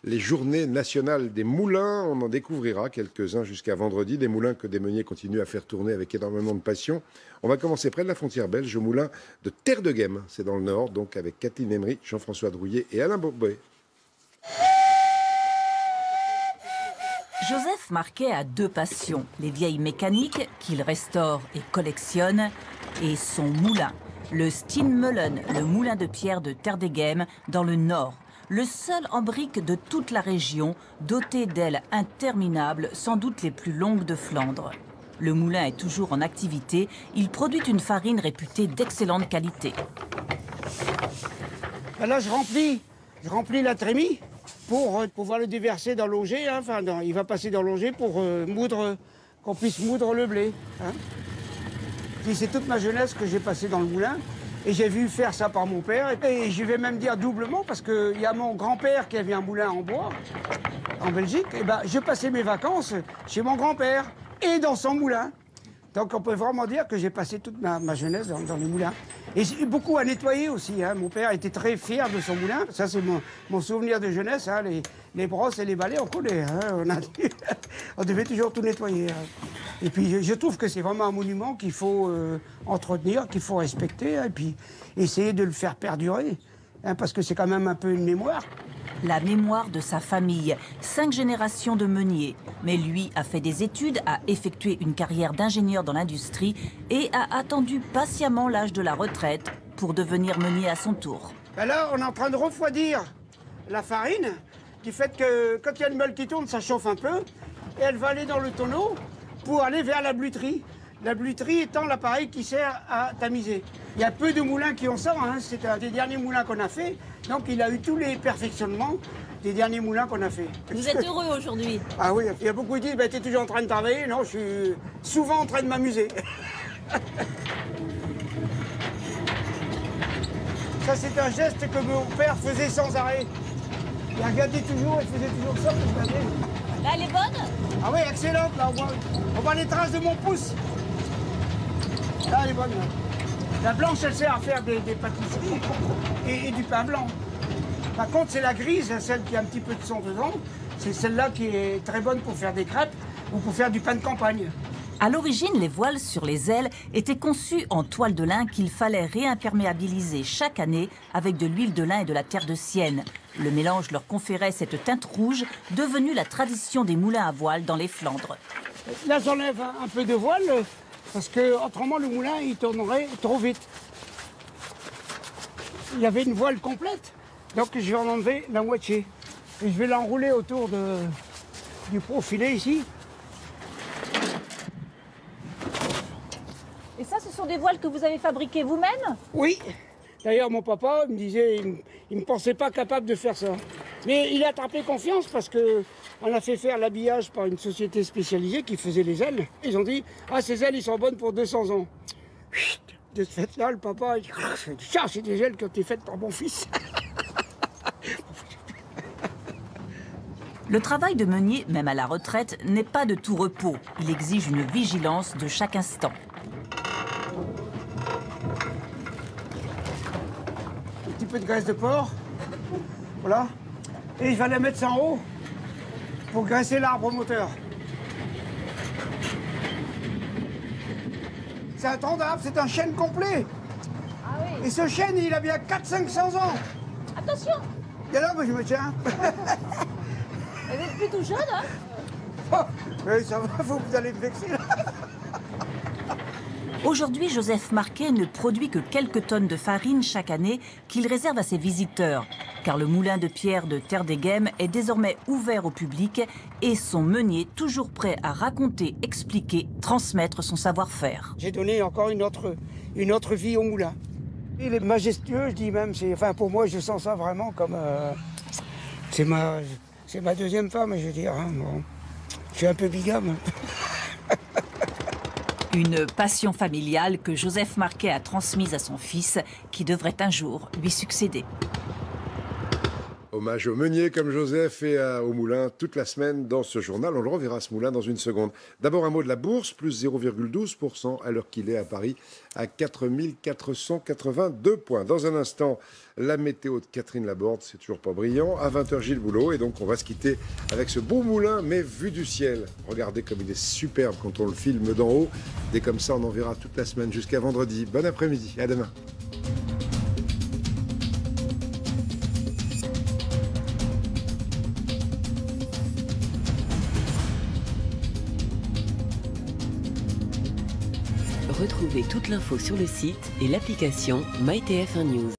les journées nationales des moulins. On en découvrira quelques-uns jusqu'à vendredi. Des moulins que des meuniers continuent à faire tourner avec énormément de passion. On va commencer près de la frontière belge, au moulin de Terre de Guême. C'est dans le Nord, donc avec Kathleen Emery, Jean-François Drouillet et Alain Bourbet. Joseph Marquet a deux passions, les vieilles mécaniques qu'il restaure et collectionne, et son moulin, le Steenmeulen, le moulin de pierre de Terre de Guême, dans le Nord. Le seul en briques de toute la région, doté d'ailes interminables, sans doute les plus longues de Flandre. Le moulin est toujours en activité, il produit une farine réputée d'excellente qualité. Là, je remplis la trémie pour pouvoir le déverser dans l'auger. Hein. Enfin, il va passer dans l'auger pour qu'on puisse moudre le blé. Hein. C'est toute ma jeunesse que j'ai passée dans le moulin. Et j'ai vu faire ça par mon père. Et je vais même dire doublement, parce qu'il y a mon grand-père qui avait un moulin en bois, en Belgique. Et ben, je passais mes vacances chez mon grand-père et dans son moulin. Donc on peut vraiment dire que j'ai passé toute ma jeunesse dans les moulins. Et j'ai eu beaucoup à nettoyer aussi. Hein. Mon père était très fier de son moulin. Ça, c'est mon souvenir de jeunesse. Hein. Les brosses et les balais, on connaît. Hein. On devait toujours tout nettoyer. Hein. Et puis, je trouve que c'est vraiment un monument qu'il faut entretenir, qu'il faut respecter. Hein. Et puis, essayer de le faire perdurer. Hein, parce que c'est quand même un peu une mémoire. La mémoire de sa famille, 5 générations de meuniers. Mais lui a fait des études, a effectué une carrière d'ingénieur dans l'industrie et a attendu patiemment l'âge de la retraite pour devenir meunier à son tour. Ben là, on est en train de refroidir la farine, du fait que quand il y a une meule qui tourne, ça chauffe un peu, et elle va aller dans le tonneau pour aller vers la bluterie. La bluterie étant l'appareil qui sert à tamiser. Il y a peu de moulins qui ont ça, hein. C'est un des derniers moulins qu'on a fait. Donc il a eu tous les perfectionnements des derniers moulins qu'on a fait. Vous êtes heureux aujourd'hui? Ah oui, il y a beaucoup qui disent, bah, tu es toujours en train de travailler. Non, je suis souvent en train de m'amuser. Ça, c'est un geste que mon père faisait sans arrêt. Il regardait toujours, il faisait toujours ça pour regarder. Là, elle est bonne? Ah oui, excellente, là, on voit les traces de mon pouce. Là, elle est bonne. Là. La blanche, elle sert à faire des pâtisseries et du pain blanc. Par contre, c'est la grise, celle qui a un petit peu de sang dedans. C'est celle-là qui est très bonne pour faire des crêpes ou pour faire du pain de campagne. À l'origine, les voiles sur les ailes étaient conçues en toile de lin qu'il fallait réimperméabiliser chaque année avec de l'huile de lin et de la terre de sienne. Le mélange leur conférait cette teinte rouge, devenue la tradition des moulins à voile dans les Flandres. Là, j'enlève un peu de voile, parce que autrement le moulin, il tournerait trop vite. Il y avait une voile complète, donc je vais en enlever la moitié. Et je vais l'enrouler autour du profilet ici. Et ça, ce sont des voiles que vous avez fabriquées vous-même? Oui. D'ailleurs, mon papa me disait, il ne me pensait pas capable de faire ça. Mais il a attrapé confiance parce qu'on a fait faire l'habillage par une société spécialisée qui faisait les ailes. Ils ont dit, ah, ces ailes, ils sont bonnes pour 200 ans. Chut, de ce fait-là, le papa, il dit, ah, c'est des ailes qui ont été faites par mon fils. Le travail de meunier, même à la retraite, n'est pas de tout repos. Il exige une vigilance de chaque instant. Un petit peu de graisse de porc. Voilà. Et je vais la mettre ça en haut pour graisser l'arbre moteur. C'est un tronc d'arbre, c'est un chêne complet. Ah oui. Et ce chêne, il a bien 400-500 ans. Attention! Et là, moi, je me tiens. Vous êtes plus tout jeune, hein? Oh, oui, ça va, vous allez me vexer, là. Aujourd'hui, Joseph Marquet ne produit que quelques tonnes de farine chaque année qu'il réserve à ses visiteurs, car le moulin de pierre de Terre de Guême est désormais ouvert au public et son meunier toujours prêt à raconter, expliquer, transmettre son savoir-faire. J'ai donné encore une autre vie au moulin. Il est majestueux, je dis même. Enfin, pour moi, je sens ça vraiment comme... c'est ma deuxième femme, je veux dire. Hein, bon. Je suis un peu bigame. Une passion familiale que Joseph Marquet a transmise à son fils, qui devrait un jour lui succéder. Hommage au meunier comme Joseph et au moulin toute la semaine dans ce journal. On le reverra ce moulin dans une seconde. D'abord un mot de la bourse, plus 0,12% à l'heure qu'il est à Paris à 4 482 points. Dans un instant, la météo de Catherine Laborde, c'est toujours pas brillant. À 20h, Gilles Boulot. Et donc on va se quitter avec ce beau moulin, mais vu du ciel. Regardez comme il est superbe quand on le filme d'en haut. Dès comme ça, on en verra toute la semaine jusqu'à vendredi. Bon après-midi, à demain. Retrouvez toute l'info sur le site et l'application MyTF1 News.